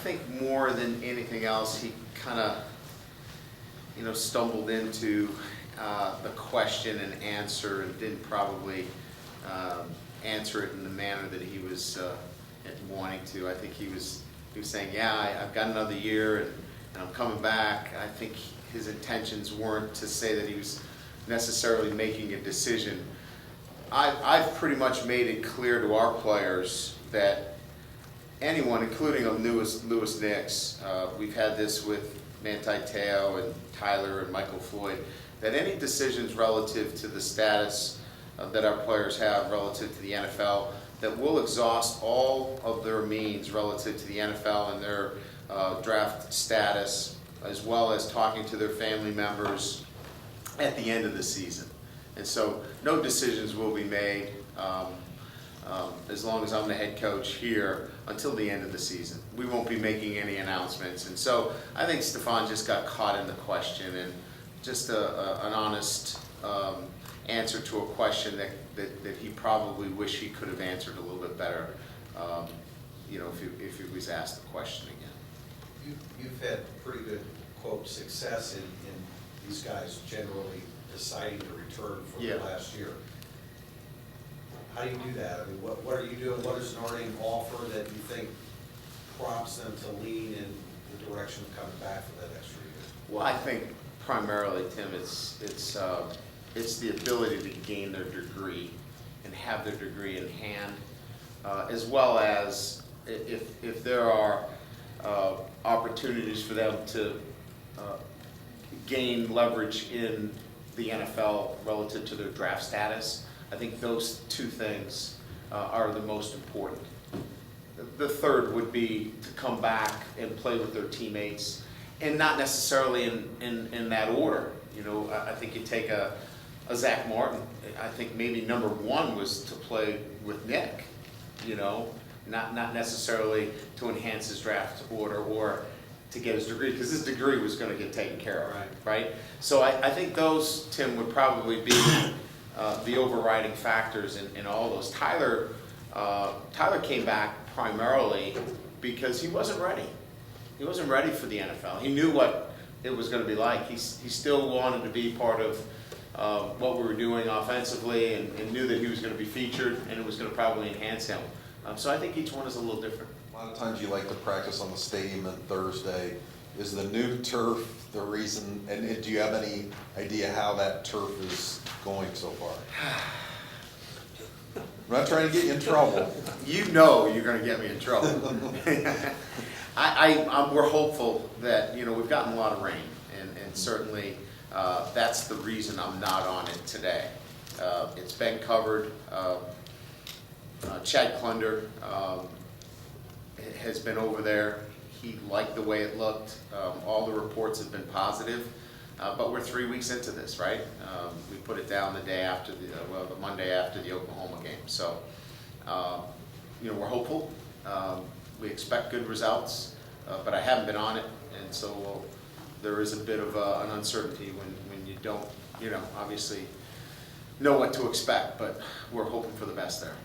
think more than anything else, he kind of, stumbled into the question and answer and didn't probably answer it in the manner that he was wanting to. I think he was saying, yeah, I've got another year and I'm coming back. I think his intentions weren't to say that he was necessarily making a decision. I've pretty much made it clear to our players that anyone, including Lewis Nix, we've had this with Manti Te'o and Tyler and Michael Floyd, that any decisions relative to the status that our players have relative to the NFL, that we'll exhaust all of their means relative to the NFL and their draft status, as well as talking to their family members at the end of the season. And so no decisions will be made as long as I'm the head coach here until the end of the season. We won't be making any announcements. And so I think Stephon just got caught in the question, and just an honest answer to a question that he probably wished he could have answered a little bit better, if he was asked the question again. You've had pretty good, quote, success in these guys generally deciding to return for the last year. How do you do that? I mean, what are you doing? What does Notre Dame offer that you think prompts them to lean in the direction of coming back for that extra year? Well, I think primarily, Tim, it's the ability to gain their degree and have their degree in hand, as well as if there are opportunities for them to gain leverage in the NFL relative to their draft status. I think those two things are the most important. The third would be to come back and play with their teammates, and not necessarily in that order. I think you take a Zach Martin. I think maybe number one was to play with Nick, not necessarily to enhance his draft order or to get his degree, because his degree was going to get taken care of, right? So I think those, Tim, would probably be the overriding factors in all those. Tyler came back primarily because he wasn't ready. He wasn't ready for the NFL. He knew what it was going to be like. He still wanted to be part of what we were doing offensively, and knew that he was going to be featured, and it was going to probably enhance him. So I think each one is a little different. A lot of times you like to practice on the stadium on Thursday. Is the new turf the reason, and do you have any idea how that turf is going so far? I'm not trying to get you in trouble. You know you're going to get me in trouble. We're hopeful that, we've gotten a lot of rain, and certainly that's the reason I'm not on it today. It's been covered. Chad Klunder has been over there. He liked the way it looked. All the reports have been positive, but we're 3 weeks into this, right? We put it down the day after the Monday after the Oklahoma game. So, we're hopeful. We expect good results, but I haven't been on it, and so there is a bit of an uncertainty when you don't, obviously know what to expect. But we're hoping for the best there.